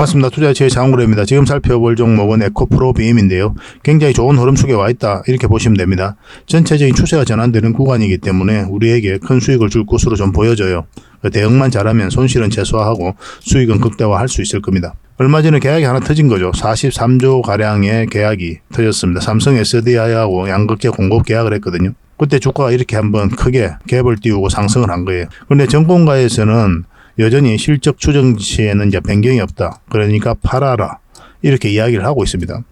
반갑습니다. 투자의 장훈래입니다. 지금 살펴볼 종목은 에코프로비엠인데요. 굉장히 좋은 흐름 속에 와 있다 이렇게 보시면 됩니다. 전체적인 추세가 전환되는 구간이기 때문에 우리에게 큰 수익을 줄 것으로 좀 보여져요. 대응만 잘하면 손실은 최소화하고 수익은 극대화할 수 있을 겁니다. 얼마 전에 계약이 하나 터진 거죠. 43조 가량의 계약이 터졌습니다. 삼성 SDI하고 양극재 공급 계약을 했거든요. 그때 주가가 이렇게 한번 크게 갭을 띄우고 상승을 한 거예요. 그런데 정권가에서는 여전히 실적 추정 시에는 이제 변경이 없다. 그러니까 팔아라. 이렇게 이야기를 하고 있습니다.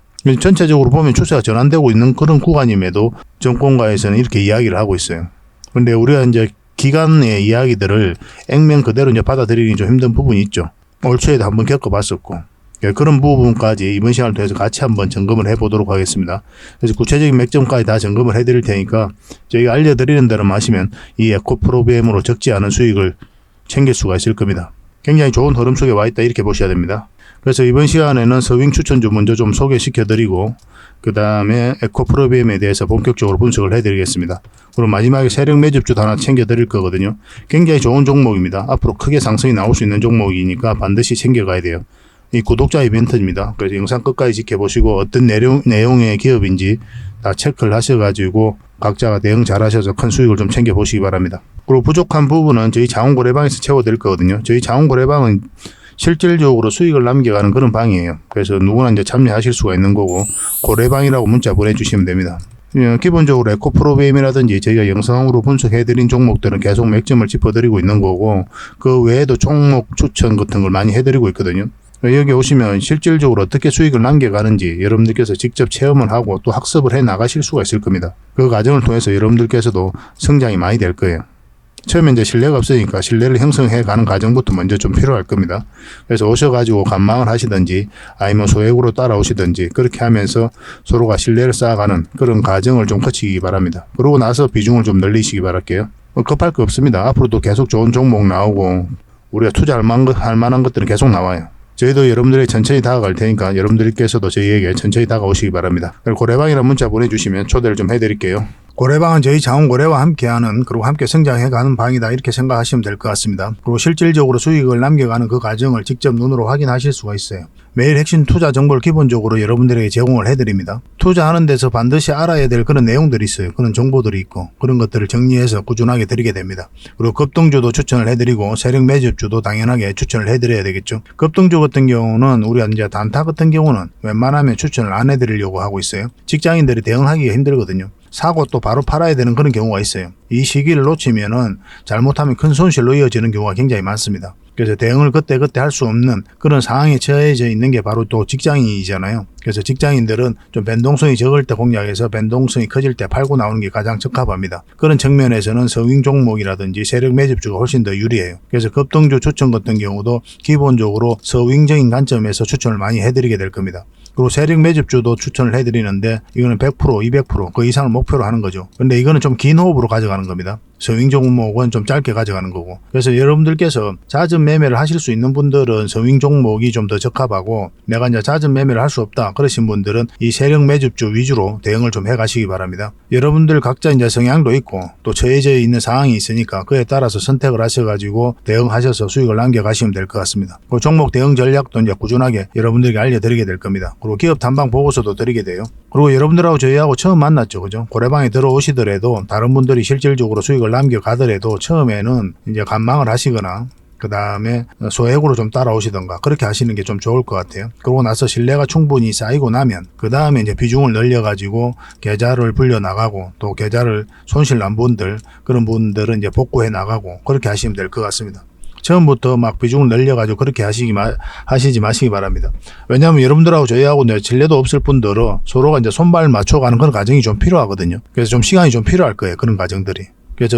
전체적으로 보면 추세가 전환되고 있는 그런 구간임에도 정권가에서는 이렇게 이야기를 하고 있어요. 그런데 우리가 이제 기관의 이야기들을 액면 그대로 이제 받아들이기 좀 힘든 부분이 있죠. 올 초에도 한번 겪어봤었고. 그런 부분까지 이번 시간을 통해서 같이 한번 점검을 해보도록 하겠습니다. 그래서 구체적인 맥점까지 다 점검을 해드릴 테니까 저희가 알려드리는 대로 하시면 이 에코프로비엠으로 적지 않은 수익을 챙길 수가 있을 겁니다. 굉장히 좋은 흐름 속에 와 있다 이렇게 보셔야 됩니다. 그래서 이번 시간에는 서윙 추천주 먼저 좀 소개시켜 드리고 그 다음에 에코프로비엠에 대해서 본격적으로 분석을 해드리겠습니다. 그리고 마지막에 세력 매집주도 하나 챙겨 드릴 거거든요. 굉장히 좋은 종목입니다. 앞으로 크게 상승이 나올 수 있는 종목이니까 반드시 챙겨가야 돼요. 이 구독자 이벤트입니다. 그래서 영상 끝까지 지켜보시고 어떤 내용의 기업인지 다 체크를 하셔가지고 각자가 대응 잘 하셔서 큰 수익을 좀 챙겨보시기 바랍니다. 그리고 부족한 부분은 저희 자원거래방에서 채워드릴 거거든요. 저희 자원거래방은 실질적으로 수익을 남겨가는 그런 방이에요. 그래서 누구나 이제 참여하실 수가 있는 거고 고래방이라고 문자 보내주시면 됩니다. 기본적으로 에코프로비엠이라든지 저희가 영상으로 분석해드린 종목들은 계속 맥점을 짚어드리고 있는 거고 그 외에도 종목 추천 같은 걸 많이 해드리고 있거든요. 여기 오시면 실질적으로 어떻게 수익을 남겨가는지 여러분들께서 직접 체험을 하고 또 학습을 해 나가실 수가 있을 겁니다. 그 과정을 통해서 여러분들께서도 성장이 많이 될 거예요. 처음에 이제 신뢰가 없으니까 신뢰를 형성해 가는 과정부터 먼저 좀 필요할 겁니다. 그래서 오셔가지고 관망을 하시든지 아니면 소액으로 따라오시든지 그렇게 하면서 서로가 신뢰를 쌓아가는 그런 과정을 좀 거치기 바랍니다. 그러고 나서 비중을 좀 늘리시기 바랄게요. 급할 거 없습니다. 앞으로도 계속 좋은 종목 나오고 우리가 투자할 만한 것들은 계속 나와요. 저희도 여러분들에게 천천히 다가갈 테니까 여러분들께서도 저희에게 천천히 다가오시기 바랍니다. 고래방이라는 문자 보내주시면 초대를 좀 해드릴게요. 고래방은 저희 자원고래와 함께하는 그리고 함께 성장해가는 방이다 이렇게 생각하시면 될 것 같습니다. 그리고 실질적으로 수익을 남겨가는 그 과정을 직접 눈으로 확인하실 수가 있어요. 매일 핵심 투자 정보를 기본적으로 여러분들에게 제공을 해드립니다. 투자하는 데서 반드시 알아야 될 그런 내용들이 있어요. 그런 정보들이 있고 그런 것들을 정리해서 꾸준하게 드리게 됩니다. 그리고 급등주도 추천을 해드리고 세력 매집주도 당연하게 추천을 해드려야 되겠죠. 급등주 같은 경우는 우리가 이제 단타 같은 경우는 웬만하면 추천을 안 해드리려고 하고 있어요. 직장인들이 대응하기가 힘들거든요. 사고 또 바로 팔아야 되는 그런 경우가 있어요. 이 시기를 놓치면은 잘못하면 큰 손실로 이어지는 경우가 굉장히 많습니다. 그래서 대응을 그때그때 할 수 없는 그런 상황에 처해져 있는 게 바로 또 직장인이잖아요. 그래서 직장인들은 좀 변동성이 적을 때 공략해서 변동성이 커질 때 팔고 나오는 게 가장 적합합니다. 그런 측면에서는 서윙 종목이라든지 세력 매집주가 훨씬 더 유리해요. 그래서 급등주 추천 같은 경우도 기본적으로 서윙적인 관점에서 추천을 많이 해드리게 될 겁니다. 그리고 세력 매집주도 추천을 해드리는데 이거는 100%, 200% 그 이상을 목표로 하는 거죠. 근데 이거는 좀 긴 호흡으로 가져가는 겁니다. 서윙 종목은 좀 짧게 가져가는 거고. 그래서 여러분들께서 잦은 매매를 하실 수 있는 분들은 서윙 종목이 좀 더 적합하고 내가 이제 잦은 매매를 할 수 없다 그러신 분들은 이 세력 매집주 위주로 대응을 좀 해가시기 바랍니다. 여러분들 각자 이제 성향도 있고 또 처해져 있는 상황이 있으니까 그에 따라서 선택을 하셔가지고 대응하셔서 수익을 남겨가시면 될 것 같습니다. 그 종목 대응 전략도 이제 꾸준하게 여러분들에게 알려드리게 될 겁니다. 그리고 기업 탐방 보고서도 드리게 돼요. 그리고 여러분들하고 저희하고 처음 만났죠, 그죠? 고래방에 들어오시더라도 다른 분들이 실질적으로 수익을 남겨가더라도 처음에는 이제 관망을 하시거나 그 다음에 소액으로 좀 따라오시던가 그렇게 하시는 게 좀 좋을 것 같아요. 그러고 나서 신뢰가 충분히 쌓이고 나면 그 다음에 이제 비중을 늘려가지고 계좌를 불려 나가고 또 계좌를 손실 난 분들 그런 분들은 이제 복구해 나가고 그렇게 하시면 될 것 같습니다. 처음부터 막 비중을 늘려가지고 그렇게 하시지 마시기 바랍니다. 왜냐하면 여러분들하고 저희하고 신뢰도 없을 분들은 서로가 이제 손발 맞춰가는 그런 과정이 좀 필요하거든요. 그래서 좀 시간이 좀 필요할 거예요. 그런 과정들이. 그래서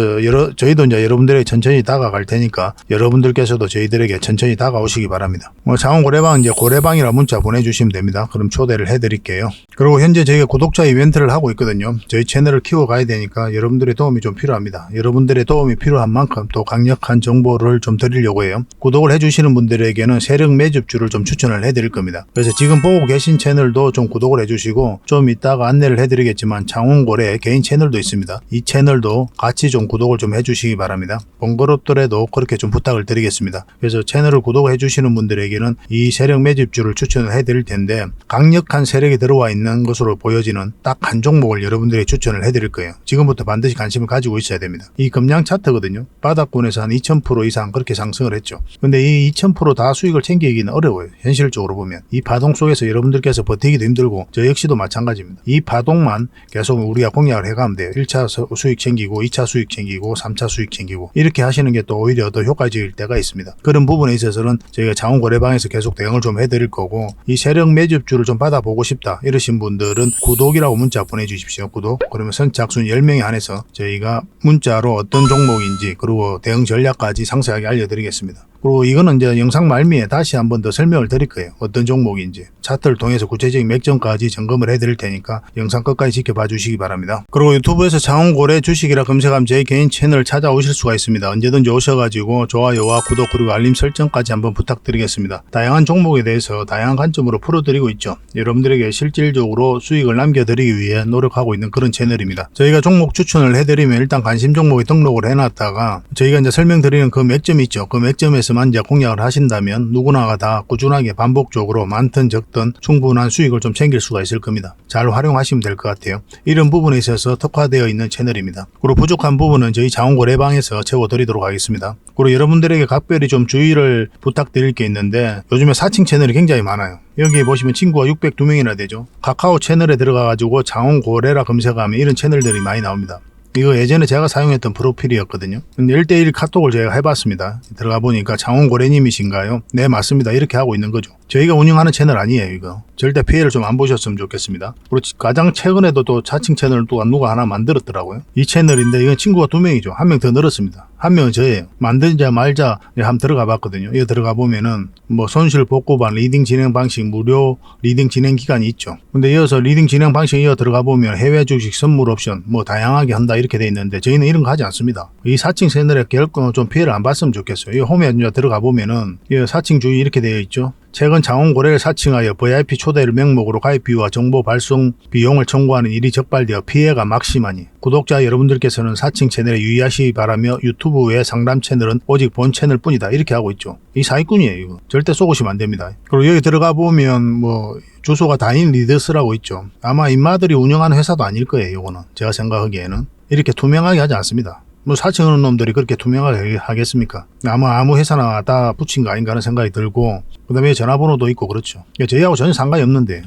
저희도 이제 여러분들에게 천천히 다가갈 테니까 여러분들께서도 저희들에게 천천히 다가오시기 바랍니다. 자원고래방 이제 고래방이라 문자 보내주시면 됩니다. 그럼 초대를 해드릴게요. 그리고 현재 저희가 구독자 이벤트를 하고 있거든요. 저희 채널을 키워가야 되니까 여러분들의 도움이 좀 필요합니다. 여러분들의 도움이 필요한 만큼 또 강력한 정보를 좀 드리려고 해요. 구독을 해주시는 분들에게는 세력 매집주를 좀 추천을 해드릴 겁니다. 그래서 지금 보고 계신 채널도 좀 구독을 해주시고 좀 이따가 안내를 해드리겠지만 장원고래 개인 채널도 있습니다. 이 채널도 같이 좀 구독을 좀 해주시기 바랍니다. 번거롭더라도 그렇게 좀 부탁을 드리겠습니다. 그래서 채널을 구독해 주시는 분들에게는 이 세력 매집주를 추천을 해드릴 텐데, 강력한 세력이 들어와 있는 것으로 보여지는 딱 한 종목을 여러분들에게 추천을 해드릴 거예요. 지금부터 반드시 관심을 가지고 있어야 됩니다. 이 금량 차트거든요. 바닥권에서 한 2000% 이상 그렇게 상승을 했죠. 근데 이 2000% 다 수익을 챙기기는 어려워요. 현실적으로 보면 이 파동 속에서 여러분들께서 버티기도 힘들고 저 역시도 마찬가지입니다. 이 파동만 계속 우리가 공략을 해가면 돼요. 1차 수익 챙기고 2차 수익 챙기고 3차 수익 챙기고 이렇게 하시는 게 또 오히려 더 효과적일 때가 있습니다. 그런 부분에 있어서는 저희가 자원거래방에서 계속 대응을 좀 해드릴 거고, 이 세력 매집주를 좀 받아보고 싶다 이러신 분들은 구독이라고 문자 보내주십시오. 구독. 그러면 선착순 10명에 한해서 저희가 문자로 어떤 종목인지 그리고 대응 전략까지 상세하게 알려드리겠습니다. 그리고 이거는 이제 영상 말미에 다시 한 번 더 설명을 드릴 거예요. 어떤 종목인지 차트를 통해서 구체적인 맥점까지 점검을 해드릴 테니까 영상 끝까지 지켜봐 주시기 바랍니다. 그리고 유튜브에서 자원거래 주식이라 검색하면 제 개인 채널 찾아오실 수가 있습니다. 언제든지 오셔가지고 좋아요와 구독 그리고 알림 설정까지 한번 부탁드리겠습니다. 다양한 종목에 대해서 다양한 관점으로 풀어드리고 있죠. 여러분들에게 실질적으로 수익을 남겨드리기 위해 노력하고 있는 그런 채널입니다. 저희가 종목 추천을 해드리면 일단 관심 종목에 등록을 해놨다가 저희가 이제 설명드리는 그 맥점이 있죠. 그 맥점에서만 이제 공략을 하신다면 누구나가 다 꾸준하게 반복적으로 많든 적든 충분한 수익을 좀 챙길 수가 있을 겁니다. 잘 활용하시면 될 것 같아요. 이런 부분에 있어서 특화되어 있는 채널입니다. 그리고 부족한 부분은 저희 자원거래방에서 채워드리도록 하겠습니다. 그리고 여러분들에게 각별히 좀 주의를 부탁드릴 게 있는데, 요즘에 사칭 채널이 굉장히 많아요. 여기 보시면 친구가 602명이나 되죠. 카카오 채널에 들어가가지고 자원거래라 검색하면 이런 채널들이 많이 나옵니다. 이거 예전에 제가 사용했던 프로필이었거든요. 근데 1대1 카톡을 제가 해봤습니다. 들어가 보니까 장원고래님이신가요? 네, 맞습니다. 이렇게 하고 있는 거죠. 저희가 운영하는 채널 아니에요, 이거. 절대 피해를 좀 안 보셨으면 좋겠습니다. 그리고 가장 최근에도 또 자칭 채널을 또 누가 하나 만들었더라고요. 이 채널인데 이건 친구가 2명이죠. 한 명 더 늘었습니다. 한 명은 저예요. 만들자 말자 한번 들어가 봤거든요. 이거 들어가 보면은 뭐 손실 복구반 리딩 진행 방식 무료 리딩 진행 기간이 있죠. 근데 이어서 리딩 진행 방식 이어 들어가 보면 해외 주식 선물 옵션 뭐 다양하게 한다 이렇게 돼 있는데, 저희는 이런 거 하지 않습니다. 이 사칭 채널에 결코 좀 피해를 안 봤으면 좋겠어요. 이 홈에 들어가 보면은 이 사칭 주의 이렇게 되어 있죠. 최근 자원거래를 사칭하여 VIP 초대를 명목으로 가입 비유와 정보 발송 비용을 청구하는 일이 적발되어 피해가 막심하니 구독자 여러분들께서는 사칭 채널에 유의하시기 바라며 유튜브 외 상담 채널은 오직 본 채널 뿐이다 이렇게 하고 있죠. 이 사기꾼이에요. 이거 절대 속으시면 안 됩니다. 그리고 여기 들어가 보면 뭐 주소가 다인 리더스라고 있죠. 아마 인마들이 운영하는 회사도 아닐 거예요. 이거는 제가 생각하기에는 이렇게 투명하게 하지 않습니다. 뭐 사칭하는 놈들이 그렇게 투명하게 하겠습니까? 아마 아무 회사나 다 붙인 거 아닌가 하는 생각이 들고, 그 다음에 전화번호도 있고 그렇죠. 저희하고 전혀 상관이 없는데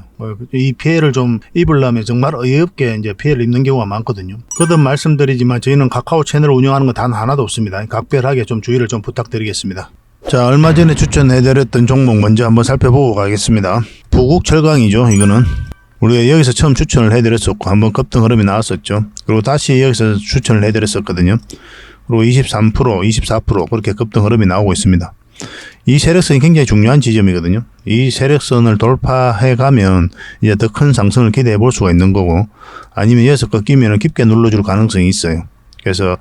이 피해를 좀 입으려면 정말 어이없게 이제 피해를 입는 경우가 많거든요. 거듭 말씀드리지만 저희는 카카오 채널을 운영하는 건 단 하나도 없습니다. 각별하게 좀 주의를 좀 부탁드리겠습니다. 자, 얼마 전에 추천해드렸던 종목 먼저 한번 살펴보고 가겠습니다. 부국철강이죠. 이거는 우리가 여기서 처음 추천을 해드렸었고 한번 급등 흐름이 나왔었죠. 그리고 다시 여기서 추천을 해드렸었거든요. 그리고 23%, 24% 그렇게 급등 흐름이 나오고 있습니다. 이 세력선이 굉장히 중요한 지점이거든요. 이 세력선을 돌파해 가면 이제 더 큰 상승을 기대해 볼 수가 있는 거고, 아니면 여기서 꺾이면 깊게 눌러줄 가능성이 있어요. 그래서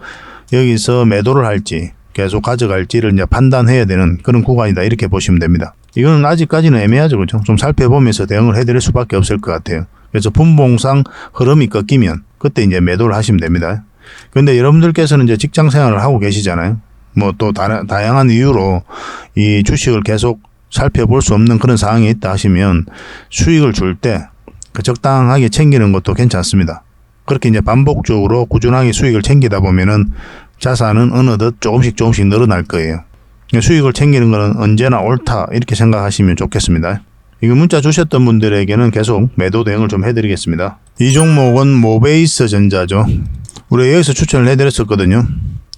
여기서 매도를 할지 계속 가져갈지를 이제 판단해야 되는 그런 구간이다 이렇게 보시면 됩니다. 이거는 아직까지는 애매하죠. 그렇죠? 좀 살펴보면서 대응을 해드릴 수밖에 없을 것 같아요. 그래서 분봉상 흐름이 꺾이면 그때 이제 매도를 하시면 됩니다. 그런데 여러분들께서는 이제 직장 생활을 하고 계시잖아요. 뭐 또 다양한 이유로 이 주식을 계속 살펴볼 수 없는 그런 상황이 있다 하시면 수익을 줄 때 적당하게 챙기는 것도 괜찮습니다. 그렇게 이제 반복적으로 꾸준하게 수익을 챙기다 보면은 자산은 어느덧 조금씩 늘어날 거예요. 수익을 챙기는 것은 언제나 옳다 이렇게 생각하시면 좋겠습니다. 이거 문자 주셨던 분들에게는 계속 매도 대응을 좀 해드리겠습니다. 이 종목은 모베이스 전자죠. 우리가 여기서 추천을 해드렸었거든요.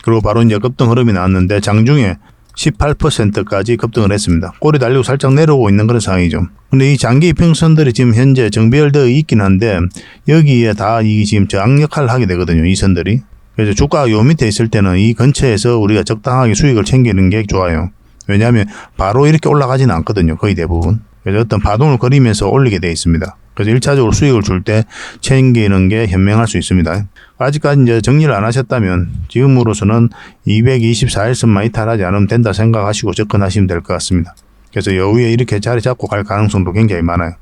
그리고 바로 이제 급등 흐름이 나왔는데 장중에 18%까지 급등을 했습니다. 꼬리 달리고 살짝 내려오고 있는 그런 상황이죠. 근데 이 장기 이평선들이 지금 현재 정비열되어 있긴 한데 여기에 다 이 지금 저항 역할을 하게 되거든요. 이 선들이. 그래서 주가가 요 밑에 있을 때는 이 근처에서 우리가 적당하게 수익을 챙기는 게 좋아요. 왜냐하면 바로 이렇게 올라가지는 않거든요. 거의 대부분. 그래서 어떤 파동을 그리면서 올리게 되어 있습니다. 그래서 1차적으로 수익을 줄 때 챙기는 게 현명할 수 있습니다. 아직까지 이제 정리를 안 하셨다면 지금으로서는 224일선만 이탈하지 않으면 된다 생각하시고 접근하시면 될 것 같습니다. 그래서 여기에 이렇게 자리 잡고 갈 가능성도 굉장히 많아요.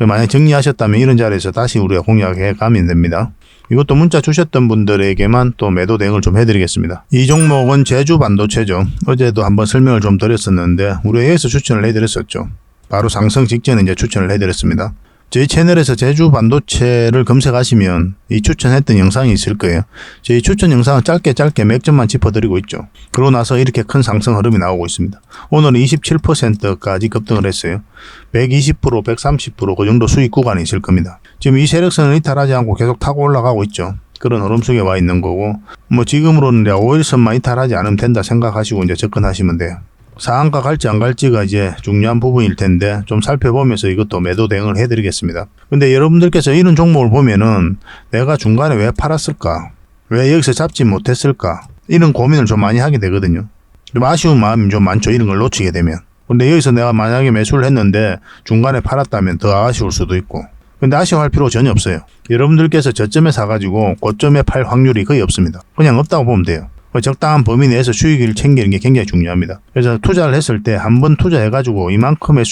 만약에 정리하셨다면 이런 자리에서 다시 우리가 공략해 가면 됩니다. 이것도 문자 주셨던 분들에게만 또 매도 대응을 좀 해드리겠습니다. 이 종목은 제주 반도체죠. 어제도 한번 설명을 좀 드렸었는데 우리가 여기서 추천을 해드렸었죠. 바로 상승 직전에 이제 추천을 해드렸습니다. 저희 채널에서 제주 반도체를 검색하시면 이 추천했던 영상이 있을 거예요. 저희 추천 영상은 짧게 맥점만 짚어드리고 있죠. 그러고 나서 이렇게 큰 상승 흐름이 나오고 있습니다. 오늘은 27%까지 급등을 했어요. 120%, 130%, 그 정도 수익 구간이 있을 겁니다. 지금 이 세력선을 이탈하지 않고 계속 타고 올라가고 있죠. 그런 흐름 속에 와 있는 거고, 뭐 지금으로는 이제 5일선만 이탈하지 않으면 된다 생각하시고 이제 접근하시면 돼요. 상한가 갈지 안 갈지가 이제 중요한 부분일 텐데 좀 살펴보면서 이것도 매도 대응을 해드리겠습니다. 근데 여러분들께서 이런 종목을 보면은 내가 중간에 왜 팔았을까? 왜 여기서 잡지 못했을까? 이런 고민을 좀 많이 하게 되거든요. 좀 아쉬운 마음이 좀 많죠. 이런 걸 놓치게 되면. 근데 여기서 내가 만약에 매수를 했는데 중간에 팔았다면 더 아쉬울 수도 있고. 근데 아쉬워할 필요 전혀 없어요. 여러분들께서 저점에 사가지고 고점에 팔 확률이 거의 없습니다. 그냥 없다고 보면 돼요. 적당한 범위 내에서 수익을 챙기는 게 굉장히 중요합니다. 그래서 투자를 했을 때 한 번 투자해가지고 이만큼의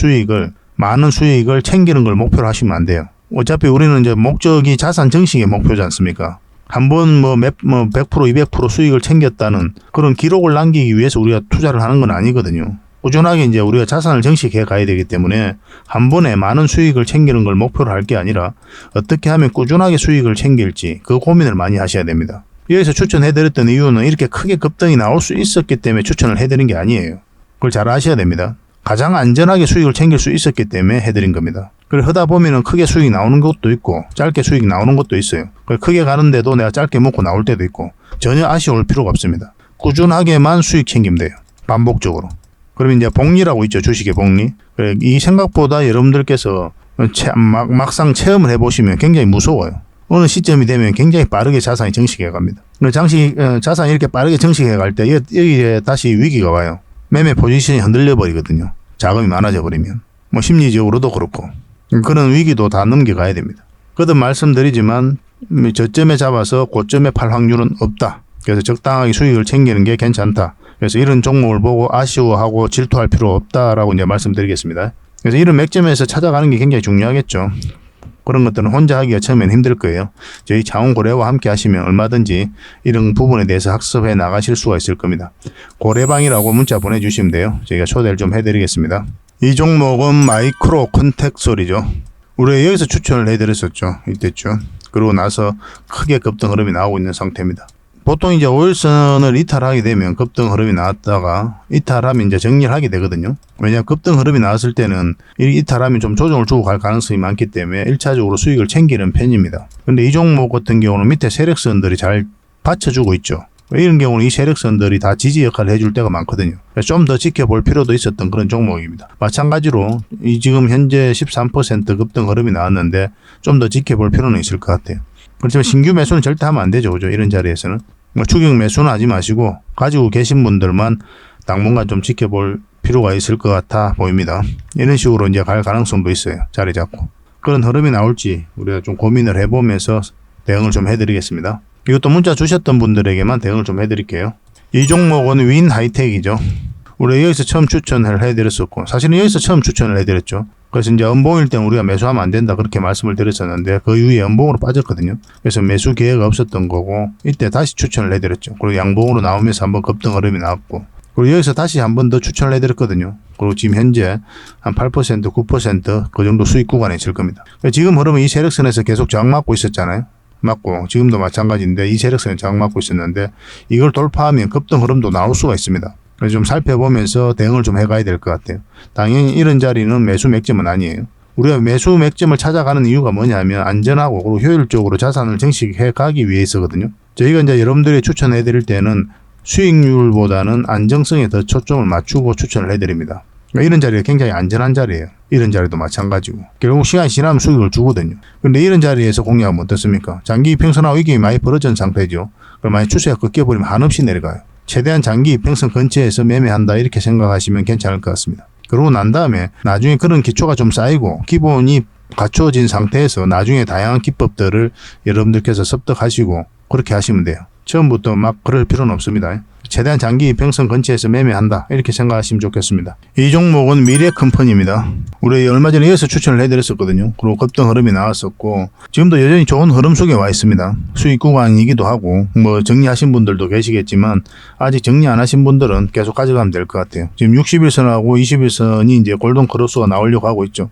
많은 수익을 챙기는 걸 목표로 하시면 안 돼요. 어차피 우리는 이제 목적이 자산 증식의 목표지 않습니까? 한 번 100%, 200% 수익을 챙겼다는 그런 기록을 남기기 위해서 우리가 투자를 하는 건 아니거든요. 꾸준하게 이제 우리가 자산을 증식해 가야 되기 때문에 한 번에 많은 수익을 챙기는 걸 목표로 할 게 아니라 어떻게 하면 꾸준하게 수익을 챙길지 그 고민을 많이 하셔야 됩니다. 여기서 추천해드렸던 이유는 이렇게 크게 급등이 나올 수 있었기 때문에 추천을 해드린 게 아니에요. 그걸 잘 아셔야 됩니다. 가장 안전하게 수익을 챙길 수 있었기 때문에 해드린 겁니다. 그걸 하다 보면은 크게 수익이 나오는 것도 있고 짧게 수익이 나오는 것도 있어요. 크게 가는데도 내가 짧게 먹고 나올 때도 있고 전혀 아쉬울 필요가 없습니다. 꾸준하게만 수익 챙기면 돼요. 반복적으로. 그러면 이제 복리라고 있죠. 주식의 복리. 이 생각보다 여러분들께서 막상 체험을 해보시면 굉장히 무서워요. 어느 시점이 되면 굉장히 빠르게 자산이 증식해 갑니다. 자산이 이렇게 빠르게 증식해 갈 때 여기에 다시 위기가 와요. 매매 포지션이 흔들려 버리거든요. 자금이 많아져 버리면. 심리적으로도 그렇고. 그런 위기도 다 넘겨가야 됩니다. 거듭 말씀드리지만 저점에 잡아서 고점에 팔 확률은 없다. 그래서 적당하게 수익을 챙기는 게 괜찮다. 그래서 이런 종목을 보고 아쉬워하고 질투할 필요 없다라고 이제 말씀드리겠습니다. 그래서 이런 맥점에서 찾아가는 게 굉장히 중요하겠죠. 그런 것들은 혼자 하기가 처음엔 힘들 거예요. 저희 자원고래와 함께 하시면 얼마든지 이런 부분에 대해서 학습해 나가실 수가 있을 겁니다. 고래방이라고 문자 보내주시면 돼요. 저희가 초대를 좀 해드리겠습니다. 이 종목은 마이크로 컨텍솔이죠. 우리가 여기서 추천을 해드렸었죠. 이때쯤. 그러고 나서 크게 급등 흐름이 나오고 있는 상태입니다. 보통 이제 5일선을 이탈하게 되면 급등 흐름이 나왔다가 이탈하면 이제 정리를 하게 되거든요. 왜냐하면 급등 흐름이 나왔을 때는 이탈하면 좀 조정을 주고 갈 가능성이 많기 때문에 1차적으로 수익을 챙기는 편입니다. 근데 이 종목 같은 경우는 밑에 세력선들이 잘 받쳐주고 있죠. 이런 경우는 이 세력선들이 다 지지 역할을 해줄 때가 많거든요. 좀 더 지켜볼 필요도 있었던 그런 종목입니다. 마찬가지로 이 지금 현재 13% 급등 흐름이 나왔는데 좀 더 지켜볼 필요는 있을 것 같아요. 그렇지만 신규 매수는 절대 하면 안 되죠. 그죠? 이런 자리에서는. 추격 매수는 하지 마시고 가지고 계신 분들만 당분간 좀 지켜볼 필요가 있을 것 같아 보입니다. 이런 식으로 이제 갈 가능성도 있어요. 자리 잡고. 그런 흐름이 나올지 우리가 좀 고민을 해보면서 대응을 좀 해드리겠습니다. 이것도 문자 주셨던 분들에게만 대응을 좀 해드릴게요. 이 종목은 윈 하이텍이죠. 우리가 여기서 처음 추천을 해드렸었고 사실은 여기서 처음 추천을 해드렸죠. 그래서 이제 연봉일 때는 우리가 매수하면 안 된다 그렇게 말씀을 드렸었는데 그 이후에 연봉으로 빠졌거든요. 그래서 매수 기회가 없었던 거고 이때 다시 추천을 해드렸죠. 그리고 양봉으로 나오면서 한번 급등 흐름이 나왔고 그리고 여기서 다시 한 번 더 추천을 해드렸거든요. 그리고 지금 현재 한 8%, 9% 그 정도 수익 구간에 있을 겁니다. 지금 흐름은 이 세력선에서 계속 저항 맞고 있었잖아요. 맞고 지금도 마찬가지인데 이 세력선에 저항 맞고 있었는데 이걸 돌파하면 급등 흐름도 나올 수가 있습니다. 그래서 좀 살펴보면서 대응을 좀 해가야 될 것 같아요. 당연히 이런 자리는 매수 맥점은 아니에요. 우리가 매수 맥점을 찾아가는 이유가 뭐냐면 안전하고 그리고 효율적으로 자산을 증식해 가기 위해서거든요. 저희가 이제 여러분들이 추천해 드릴 때는 수익률보다는 안정성에 더 초점을 맞추고 추천을 해드립니다. 그러니까 이런 자리가 굉장히 안전한 자리예요. 이런 자리도 마찬가지고 결국 시간이 지나면 수익을 주거든요. 그런데 이런 자리에서 공략하면 어떻습니까? 장기 이평선하고 이게 많이 벌어진 상태죠. 그럼 만약 추세가 꺾여버리면 한없이 내려가요. 최대한 장기 이평선 근처에서 매매한다 이렇게 생각하시면 괜찮을 것 같습니다. 그러고 난 다음에 나중에 그런 기초가 좀 쌓이고 기본이 갖춰진 상태에서 나중에 다양한 기법들을 여러분들께서 습득하시고 그렇게 하시면 돼요. 처음부터 막 그럴 필요는 없습니다. 최대한 장기 이평선 근처에서 매매한다 이렇게 생각하시면 좋겠습니다. 이 종목은 미래컴퍼니입니다. 우리 얼마 전에 이어서 추천을 해드렸었거든요. 그리고 급등 흐름이 나왔었고 지금도 여전히 좋은 흐름 속에 와 있습니다. 수익 구간이기도 하고 뭐 정리하신 분들도 계시겠지만 아직 정리 안 하신 분들은 계속 가져가면 될 것 같아요. 지금 60일선하고 20일선이 이제 골든 크로스가 나오려고 하고 있죠.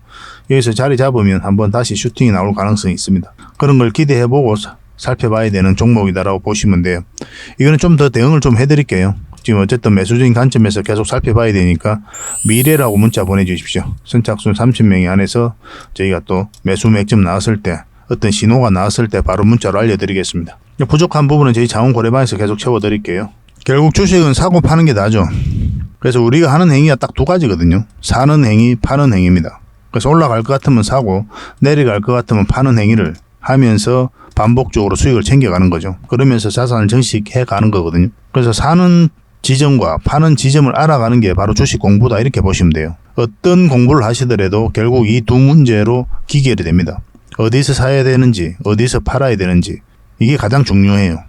여기서 자리 잡으면 한번 다시 슈팅이 나올 가능성이 있습니다. 그런 걸 기대해보고 살펴봐야 되는 종목이다라고 보시면 돼요. 이거는 좀 더 대응을 좀 해드릴게요. 지금 어쨌든 매수적인 관점에서 계속 살펴봐야 되니까 미래라고 문자 보내주십시오. 선착순 30명이 안에서 저희가 또 매수 맥점 나왔을 때 어떤 신호가 나왔을 때 바로 문자로 알려드리겠습니다. 부족한 부분은 저희 자원거래방에서 계속 채워드릴게요. 결국 주식은 사고 파는 게 나죠. 그래서 우리가 하는 행위가 딱 두 가지거든요. 사는 행위, 파는 행위입니다. 그래서 올라갈 것 같으면 사고 내려갈 것 같으면 파는 행위를 하면서 반복적으로 수익을 챙겨가는 거죠. 그러면서 자산을 증식해 가는 거거든요. 그래서 사는 지점과 파는 지점을 알아가는 게 바로 주식 공부다 이렇게 보시면 돼요. 어떤 공부를 하시더라도 결국 이 두 문제로 기결이 됩니다. 어디서 사야 되는지 어디서 팔아야 되는지 이게 가장 중요해요.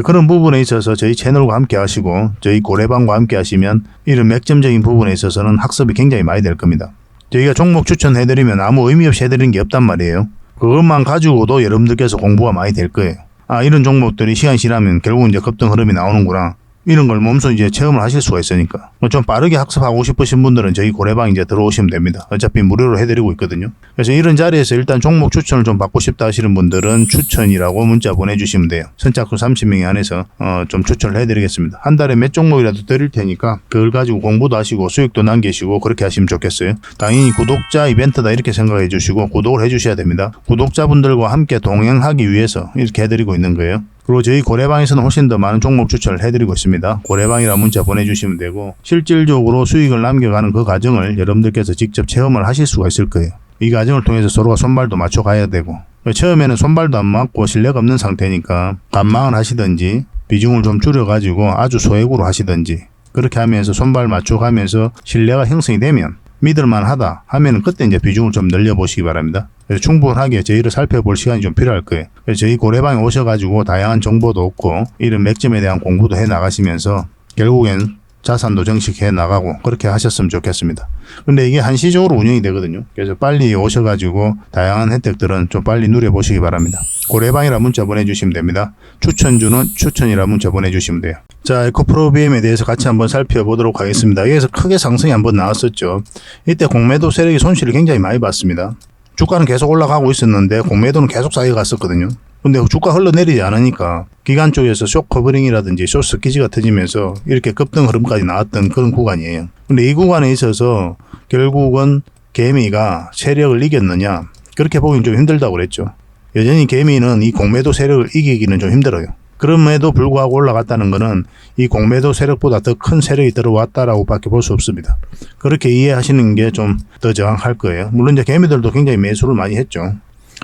그런 부분에 있어서 저희 채널과 함께 하시고 저희 고래방과 함께 하시면 이런 맥점적인 부분에 있어서는 학습이 굉장히 많이 될 겁니다. 저희가 종목 추천해드리면 아무 의미 없이 해드리는 게 없단 말이에요. 그것만 가지고도 여러분들께서 공부가 많이 될 거예요. 아, 이런 종목들이 시간이 지나면 결국 이제 급등 흐름이 나오는구나. 이런 걸 몸소 이제 체험을 하실 수가 있으니까. 좀 빠르게 학습하고 싶으신 분들은 저희 고래방 이제 들어오시면 됩니다. 어차피 무료로 해드리고 있거든요. 그래서 이런 자리에서 일단 종목 추천을 좀 받고 싶다 하시는 분들은 추천이라고 문자 보내주시면 돼요. 선착순 30명이 안에서 좀 추천을 해드리겠습니다. 한 달에 몇 종목이라도 드릴 테니까 그걸 가지고 공부도 하시고 수익도 남기시고 그렇게 하시면 좋겠어요. 당연히 구독자 이벤트다 이렇게 생각해 주시고 구독을 해주셔야 됩니다. 구독자분들과 함께 동행하기 위해서 이렇게 해드리고 있는 거예요. 그리고 저희 고래방에서는 훨씬 더 많은 종목 추천을 해드리고 있습니다. 고래방이라 문자 보내주시면 되고 실질적으로 수익을 남겨가는 그 과정을 여러분들께서 직접 체험을 하실 수가 있을 거예요. 이 과정을 통해서 서로가 손발도 맞춰가야 되고 처음에는 손발도 안 맞고 신뢰가 없는 상태니까 반망을 하시든지 비중을 좀 줄여가지고 아주 소액으로 하시든지 그렇게 하면서 손발 맞춰가면서 신뢰가 형성이 되면 믿을만 하다 하면은 그때 이제 비중을 좀 늘려보시기 바랍니다. 그래서 충분하게 저희를 살펴볼 시간이 좀 필요할 거예요. 그래서 저희 고래방에 오셔가지고 다양한 정보도 얻고 이런 맥점에 대한 공부도 해 나가시면서 결국엔 자산도 증식해 나가고 그렇게 하셨으면 좋겠습니다. 근데 이게 한시적으로 운영이 되거든요. 그래서 빨리 오셔가지고 다양한 혜택들은 좀 빨리 누려보시기 바랍니다. 고래방이라 문자 보내주시면 됩니다. 추천주는 추천이라 문자 보내주시면 돼요. 자, 에코프로비엠에 대해서 같이 한번 살펴보도록 하겠습니다. 여기서 크게 상승이 한번 나왔었죠. 이때 공매도 세력이 손실을 굉장히 많이 봤습니다. 주가는 계속 올라가고 있었는데 공매도는 계속 쌓여갔었거든요. 근데 주가 흘러내리지 않으니까 기관 쪽에서 숏 커버링이라든지 숏 스키지가 터지면서 이렇게 급등 흐름까지 나왔던 그런 구간이에요. 근데 이 구간에 있어서 결국은 개미가 세력을 이겼느냐 그렇게 보기는 좀 힘들다고 그랬죠. 여전히 개미는 이 공매도 세력을 이기기는 좀 힘들어요. 그럼에도 불구하고 올라갔다는 것은 이 공매도 세력보다 더 큰 세력이 들어왔다라고 밖에 볼 수 없습니다. 그렇게 이해하시는 게 좀 더 정확할 거예요. 물론 이제 개미들도 굉장히 매수를 많이 했죠.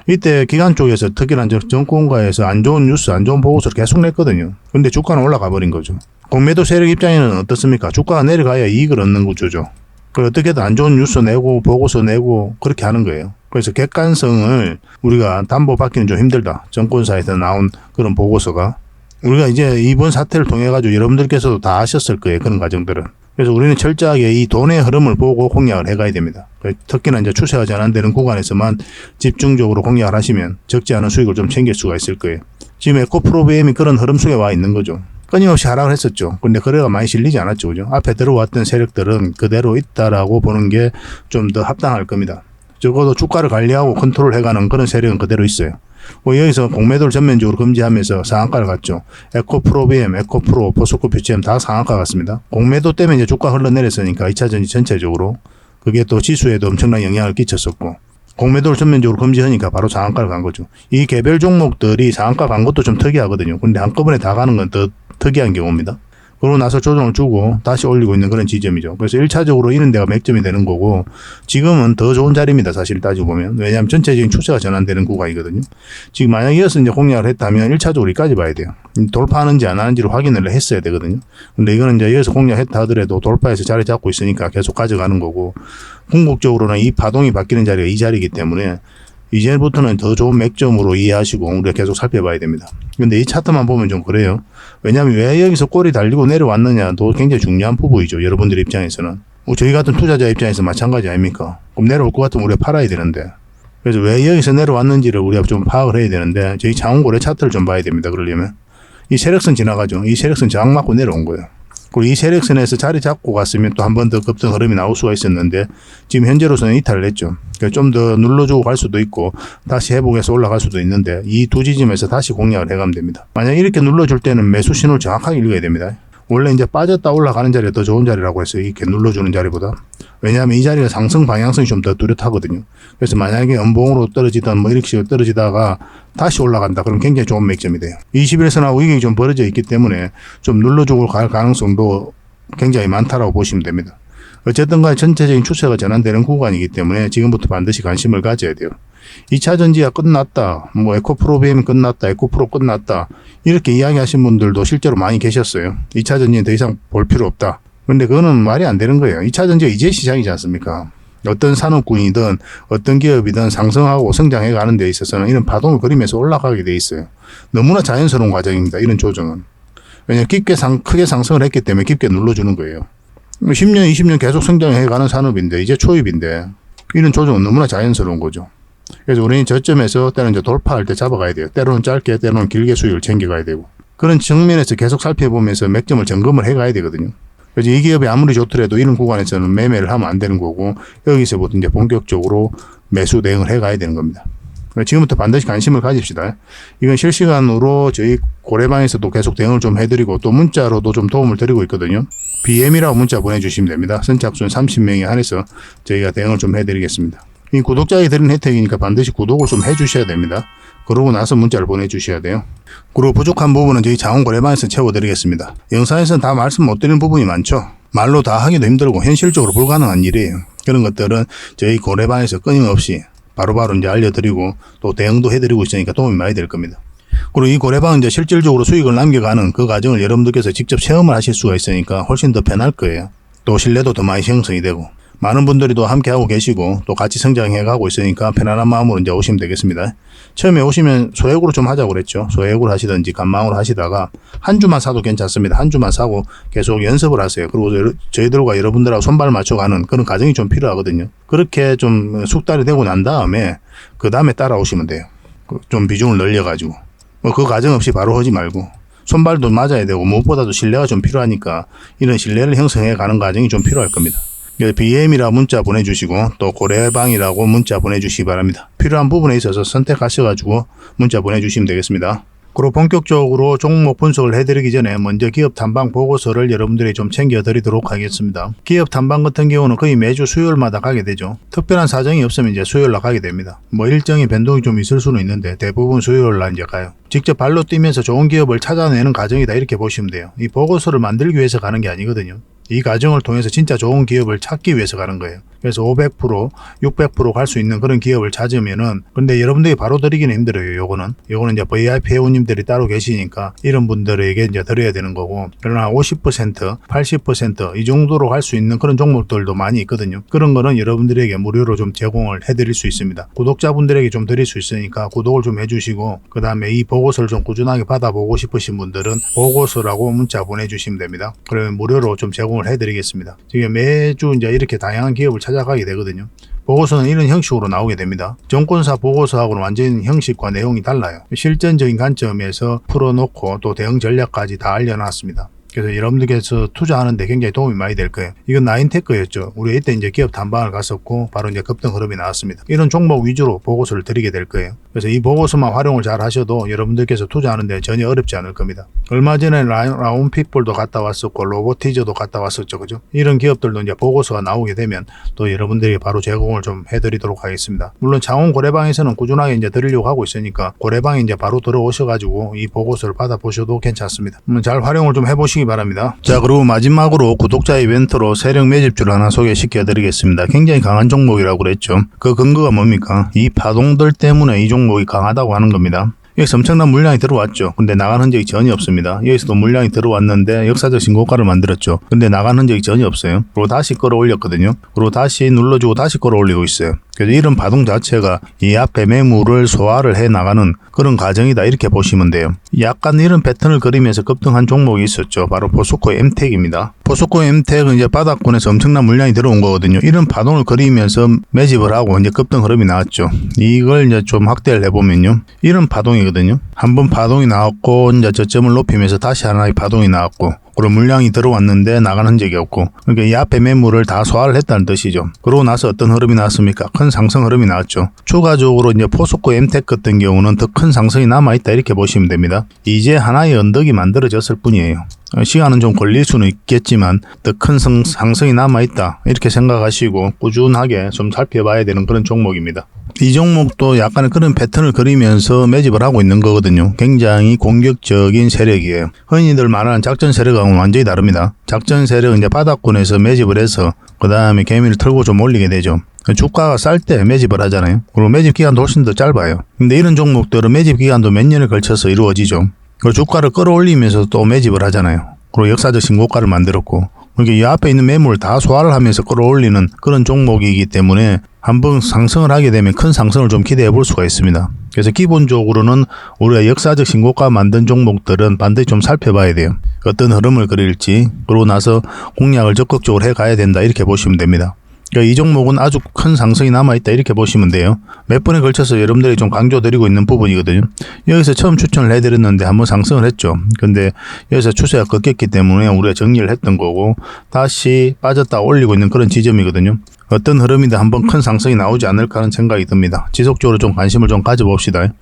이때 기관 쪽에서 특히나 정권가에서 안 좋은 뉴스, 안 좋은 보고서를 계속 냈거든요. 근데 주가는 올라가 버린 거죠. 공매도 세력 입장에는 어떻습니까? 주가가 내려가야 이익을 얻는 구조죠. 어떻게든 안 좋은 뉴스 내고 보고서 내고 그렇게 하는 거예요. 그래서 객관성을 우리가 담보받기는 좀 힘들다. 정권사에서 나온 그런 보고서가. 우리가 이제 이번 사태를 통해 가지고 여러분들께서도 다 아셨을 거예요. 그런 과정들은. 그래서 우리는 철저하게 이 돈의 흐름을 보고 공략을 해가야 됩니다. 특히나 이제 추세가 전환되는 구간에서만 집중적으로 공략을 하시면 적지 않은 수익을 좀 챙길 수가 있을 거예요. 지금 에코프로비엠이 그런 흐름 속에 와 있는 거죠. 끊임없이 하락을 했었죠. 근데 거래가 많이 실리지 않았죠. 그죠? 앞에 들어왔던 세력들은 그대로 있다라고 보는 게 좀 더 합당할 겁니다. 적어도 주가를 관리하고 컨트롤 해가는 그런 세력은 그대로 있어요. 여기서 공매도를 전면적으로 금지하면서 상한가를 갔죠. 에코프로비엠, 에코프로, 포스코 퓨처엠 다 상한가 갔습니다. 공매도 때문에 이제 주가 흘러내렸으니까 2차전지 전체적으로 그게 또 지수에도 엄청난 영향을 끼쳤었고 공매도를 전면적으로 금지하니까 바로 상한가를 간 거죠. 이 개별 종목들이 상한가 간 것도 좀 특이하거든요. 근데 한꺼번에 다 가는 건 더 특이한 경우입니다. 그러고 나서 조정을 주고 다시 올리고 있는 그런 지점이죠. 그래서 1차적으로 이런 데가 맥점이 되는 거고 지금은 더 좋은 자리입니다. 사실 따지고 보면. 왜냐하면 전체적인 추세가 전환되는 구간이거든요. 지금 만약 이어서 이제 공략을 했다면 1차적으로 여기까지 봐야 돼요. 돌파하는지 안 하는지를 확인을 했어야 되거든요. 근데 이거는 이제 이어서 공략했다 하더라도 돌파해서 자리 잡고 있으니까 계속 가져가는 거고 궁극적으로는 이 파동이 바뀌는 자리가 이 자리이기 때문에 이제부터는 더 좋은 맥점으로 이해하시고 우리가 계속 살펴봐야 됩니다. 근데 이 차트만 보면 좀 그래요. 왜냐하면 왜 여기서 꼬리 달리고 내려왔느냐도 굉장히 중요한 부분이죠. 여러분들 입장에서는. 저희 같은 투자자 입장에서 마찬가지 아닙니까? 그럼 내려올 것 같으면 우리가 팔아야 되는데. 그래서 왜 여기서 내려왔는지를 우리가 좀 파악을 해야 되는데 저희 장원고래 차트를 좀 봐야 됩니다. 그러려면. 이 세력선 지나가죠. 이 세력선 저항 맞고 내려온 거예요. 그리고 이 세력선에서 자리 잡고 갔으면 또 한 번 더 급등 흐름이 나올 수가 있었는데 지금 현재로서는 이탈을 했죠. 좀 더 눌러주고 갈 수도 있고 다시 회복해서 올라갈 수도 있는데 이 두 지점에서 다시 공략을 해가면 됩니다. 만약 이렇게 눌러줄 때는 매수 신호를 정확하게 읽어야 됩니다. 원래 이제 빠졌다 올라가는 자리가 더 좋은 자리라고 했어요. 이렇게 눌러주는 자리보다. 왜냐하면 이 자리가 상승 방향성이 좀 더 뚜렷하거든요. 그래서 만약에 연봉으로 떨어지던 뭐 이렇게 떨어지다가 다시 올라간다. 그럼 굉장히 좋은 맥점이 돼요. 21선하고 이게 좀 벌어져 있기 때문에 좀 눌러주고 갈 가능성도 굉장히 많다라고 보시면 됩니다. 어쨌든 간에 전체적인 추세가 전환되는 구간이기 때문에 지금부터 반드시 관심을 가져야 돼요. 2차 전지가 끝났다. 뭐 에코프로 BM 끝났다. 에코프로 끝났다. 이렇게 이야기하신 분들도 실제로 많이 계셨어요. 2차 전지는 더 이상 볼 필요 없다. 그런데 그거는 말이 안 되는 거예요. 2차 전지가 이제 시작이지 않습니까? 어떤 산업군이든 어떤 기업이든 상승하고 성장해 가는 데 있어서는 이런 파동을 그리면서 올라가게 돼 있어요. 너무나 자연스러운 과정입니다. 이런 조정은. 왜냐하면 크게 상승을 했기 때문에 깊게 눌러주는 거예요. 10년, 20년 계속 성장해 가는 산업인데 이제 초입인데 이런 조정은 너무나 자연스러운 거죠. 그래서 우리는 저점에서 때로는 이제 돌파할 때 잡아가야 돼요. 때로는 짧게, 때로는 길게 수익을 챙겨가야 되고 그런 측면에서 계속 살펴보면서 맥점을 점검을 해가야 되거든요. 그래서 이 기업이 아무리 좋더라도 이런 구간에서는 매매를 하면 안 되는 거고 여기서부터 이제 본격적으로 매수 대응을 해가야 되는 겁니다. 지금부터 반드시 관심을 가집시다. 이건 실시간으로 저희 고래방에서도 계속 대응을 좀 해드리고 또 문자로도 좀 도움을 드리고 있거든요. BM이라고 문자 보내주시면 됩니다. 선착순 30명에 한해서 저희가 대응을 좀 해드리겠습니다. 이 구독자에 드리는 혜택이니까 반드시 구독을 좀 해주셔야 됩니다. 그러고 나서 문자를 보내주셔야 돼요. 그리고 부족한 부분은 저희 자원고래방에서 채워드리겠습니다. 영상에서는 다 말씀 못 드리는 부분이 많죠. 말로 다 하기도 힘들고 현실적으로 불가능한 일이에요. 그런 것들은 저희 고래방에서 끊임없이 바로바로 이제 알려드리고 또 대응도 해드리고 있으니까 도움이 많이 될 겁니다. 그리고 이 고래방은 이제 실질적으로 수익을 남겨가는 그 과정을 여러분들께서 직접 체험을 하실 수가 있으니까 훨씬 더 편할 거예요. 또 신뢰도 더 많이 형성이 되고 많은 분들이 또 함께 하고 계시고 또 같이 성장해 가고 있으니까 편안한 마음으로 이제 오시면 되겠습니다. 처음에 오시면 소액으로 좀 하자고 그랬죠. 소액으로 하시든지 간망으로 하시다가 한 주만 사도 괜찮습니다. 한 주만 사고 계속 연습을 하세요. 그리고 저희들과 여러분들하고 손발 맞춰가는 그런 과정이 좀 필요하거든요. 그렇게 좀 숙달이 되고 난 다음에 그 다음에 따라오시면 돼요. 좀 비중을 늘려가지고 그 과정 없이 바로 하지 말고 손발도 맞아야 되고 무엇보다도 신뢰가 좀 필요하니까 이런 신뢰를 형성해 가는 과정이 좀 필요할 겁니다. BM이라고 문자 보내주시고 또 고래방이라고 문자 보내주시기 바랍니다. 필요한 부분에 있어서 선택하셔가지고 문자 보내주시면 되겠습니다. 그리고 본격적으로 종목 분석을 해드리기 전에 먼저 기업 탐방 보고서를 여러분들이 좀 챙겨드리도록 하겠습니다. 기업 탐방 같은 경우는 거의 매주 수요일마다 가게 되죠. 특별한 사정이 없으면 이제 수요일날 가게 됩니다. 뭐 일정의 변동이 좀 있을 수는 있는데 대부분 수요일날 이제 가요. 직접 발로 뛰면서 좋은 기업을 찾아내는 과정이다 이렇게 보시면 돼요. 이 보고서를 만들기 위해서 가는 게 아니거든요. 이 과정을 통해서 진짜 좋은 기업을 찾기 위해서 가는 거예요. 그래서 500%, 600% 갈 수 있는 그런 기업을 찾으면은 근데 여러분들이 바로 드리기는 힘들어요. 요거는 이제 VIP 회원님들이 따로 계시니까 이런 분들에게 이제 드려야 되는 거고 그러나 50%, 80% 이 정도로 갈 수 있는 그런 종목들도 많이 있거든요. 그런 거는 여러분들에게 무료로 좀 제공을 해드릴 수 있습니다. 구독자분들에게 좀 드릴 수 있으니까 구독을 좀 해주시고 그 다음에 이 보고서를 좀 꾸준하게 받아보고 싶으신 분들은 보고서라고 문자 보내주시면 됩니다. 그러면 무료로 좀 제공을 해드리겠습니다. 지금 매주 이제 이렇게 다양한 기업을 찾아가게 되거든요. 보고서는 이런 형식으로 나오게 됩니다. 정권사 보고서하고는 완전히 형식과 내용이 달라요. 실전적인 관점에서 풀어놓고 또 대응 전략까지 다 알려놨습니다. 그래서 여러분들께서 투자하는데 굉장히 도움이 많이 될 거예요. 이건 나인테크였죠. 우리 이때 이제 기업 탐방을 갔었고 바로 이제 급등 흐름이 나왔습니다. 이런 종목 위주로 보고서를 드리게 될 거예요. 그래서 이 보고서만 활용을 잘 하셔도 여러분들께서 투자하는데 전혀 어렵지 않을 겁니다. 얼마 전에 라운핏볼도 갔다 왔었고 로보티저도 갔다 왔었죠. 그죠? 이런 기업들도 이제 보고서가 나오게 되면 또 여러분들이 바로 제공을 좀 해드리도록 하겠습니다. 물론 창원 고래방에서는 꾸준하게 이제 드리려고 하고 있으니까 고래방에 이제 바로 들어오셔가지고 이 보고서를 받아보셔도 괜찮습니다. 잘 활용을 좀 해보시기 바랍니다. 자, 그리고 마지막으로 구독자 이벤트로 세력 매집주를 하나 소개시켜 드리겠습니다. 굉장히 강한 종목이라고 그랬죠. 그 근거가 뭡니까? 이 파동들 때문에 이 종목이 강하다고 하는 겁니다. 여기서 엄청난 물량이 들어왔죠. 근데 나간 흔적이 전혀 없습니다. 여기서도 물량이 들어왔는데 역사적 신고가를 만들었죠. 근데 나간 흔적이 전혀 없어요. 그리고 다시 끌어올렸거든요. 그리고 다시 눌러주고 다시 끌어올리고 있어요. 그래서 이런 파동 자체가 이 앞에 매물을 소화를 해 나가는 그런 과정이다 이렇게 보시면 돼요. 약간 이런 패턴을 그리면서 급등한 종목이 있었죠. 바로 포스코 엠텍입니다. 포스코 엠텍은 이제 바닥권에서 엄청난 물량이 들어온 거거든요. 이런 파동을 그리면서 매집을 하고 이제 급등 흐름이 나왔죠. 이걸 이제 좀 확대를 해보면요. 이런 파동이거든요. 한번 파동이 나왔고 이제 저점을 높이면서 다시 하나의 파동이 나왔고 그리고 물량이 들어왔는데 나간 흔적이 없고 그러니까 이 앞에 매물을 다 소화를 했다는 뜻이죠. 그러고 나서 어떤 흐름이 나왔습니까? 큰 상승 흐름이 나왔죠. 추가적으로 이제 포스코 엠텍 같은 경우는 더 큰 상승이 남아있다 이렇게 보시면 됩니다. 이제 하나의 언덕이 만들어졌을 뿐이에요. 시간은 좀 걸릴 수는 있겠지만 더 큰 상승이 남아있다 이렇게 생각하시고 꾸준하게 좀 살펴봐야 되는 그런 종목입니다. 이 종목도 약간의 그런 패턴을 그리면서 매집을 하고 있는 거거든요. 굉장히 공격적인 세력이에요. 흔히들 말하는 작전 세력하고는 완전히 다릅니다. 작전 세력은 이제 바닥권에서 매집을 해서 그 다음에 개미를 털고 좀 올리게 되죠. 주가가 쌀 때 매집을 하잖아요. 그리고 매집 기간도 훨씬 더 짧아요. 근데 이런 종목들은 매집 기간도 몇 년을 걸쳐서 이루어지죠. 그리고 주가를 끌어올리면서 또 매집을 하잖아요. 그리고 역사적 신고가를 만들었고 그러니까 이 앞에 있는 매물을 다 소화를 하면서 끌어올리는 그런 종목이기 때문에 한번 상승을 하게 되면 큰 상승을 좀 기대해 볼 수가 있습니다. 그래서 기본적으로는 우리가 역사적 신고가 만든 종목들은 반드시 좀 살펴봐야 돼요. 어떤 흐름을 그릴지 그러고 나서 공략을 적극적으로 해 가야 된다 이렇게 보시면 됩니다. 그러니까 이 종목은 아주 큰 상승이 남아있다 이렇게 보시면 돼요. 몇 번에 걸쳐서 여러분들이 좀 강조드리고 있는 부분이거든요. 여기서 처음 추천을 해드렸는데 한번 상승을 했죠. 근데 여기서 추세가 꺾였기 때문에 우리가 정리를 했던 거고 다시 빠졌다 올리고 있는 그런 지점이거든요. 어떤 흐름이든 한번 큰 상승이 나오지 않을까 하는 생각이 듭니다. 지속적으로 좀 관심을 좀 가져봅시다.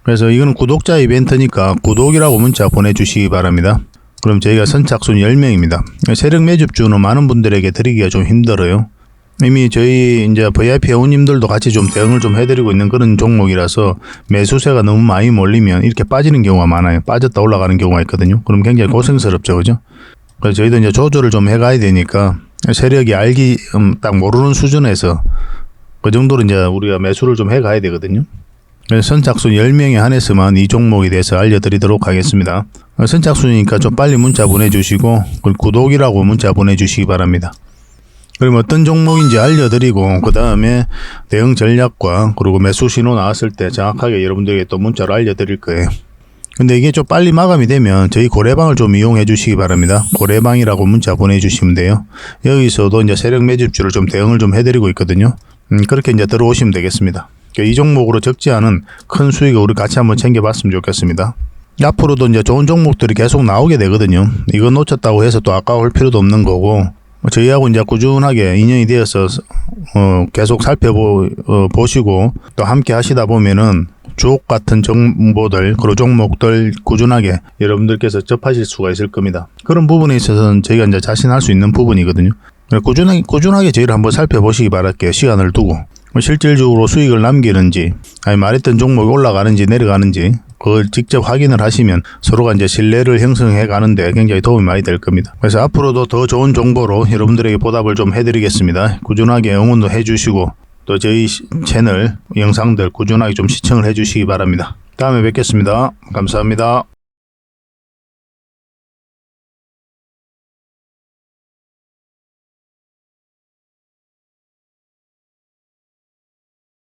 그래서 이거는 구독자 이벤트니까 구독이라고 문자 보내주시기 바랍니다. 그럼 저희가 선착순 10명입니다. 세력 매집주는 많은 분들에게 드리기가 좀 힘들어요. 이미 저희 이제 VIP 회원님들도 같이 좀 대응을 좀 해드리고 있는 그런 종목이라서 매수세가 너무 많이 몰리면 이렇게 빠지는 경우가 많아요. 빠졌다 올라가는 경우가 있거든요. 그럼 굉장히 고생스럽죠, 그죠? 그래서 저희도 이제 조절을 좀 해가야 되니까 세력이 알기 딱 모르는 수준에서 그 정도로 이제 우리가 매수를 좀 해가야 되거든요. 그래서 선착순 10명에 한해서만 이 종목에 대해서 알려드리도록 하겠습니다. 선착순이니까 좀 빨리 문자 보내주시고 구독이라고 문자 보내주시기 바랍니다. 그럼 어떤 종목인지 알려드리고 그 다음에 대응 전략과 그리고 매수 신호 나왔을 때 정확하게 여러분들에게 또 문자로 알려드릴 거예요. 근데 이게 좀 빨리 마감이 되면 저희 고래방을 좀 이용해 주시기 바랍니다. 고래방이라고 문자 보내주시면 돼요. 여기서도 이제 세력 매집주를 좀 대응을 좀 해드리고 있거든요. 그렇게 이제 들어오시면 되겠습니다. 이 종목으로 적지 않은 큰 수익을 우리 같이 한번 챙겨봤으면 좋겠습니다. 앞으로도 이제 좋은 종목들이 계속 나오게 되거든요. 이거 놓쳤다고 해서 또 아까울 필요도 없는 거고 저희하고 이제 꾸준하게 인연이 되어서 계속 살펴보시고 또 함께 하시다 보면은 주옥 같은 정보들 그리고 종목들 꾸준하게 여러분들께서 접하실 수가 있을 겁니다. 그런 부분에 있어서는 저희가 이제 자신할 수 있는 부분이거든요. 꾸준하게 저희를 한번 살펴보시기 바랄게요. 시간을 두고 실질적으로 수익을 남기는지 아니 말했던 종목이 올라가는지 내려가는지 그걸 직접 확인을 하시면 서로가 이제 신뢰를 형성해 가는데 굉장히 도움이 많이 될 겁니다. 그래서 앞으로도 더 좋은 정보로 여러분들에게 보답을 좀 해드리겠습니다. 꾸준하게 응원도 해주시고 또 저희 채널 영상들 꾸준하게 좀 시청을 해주시기 바랍니다. 다음에 뵙겠습니다. 감사합니다.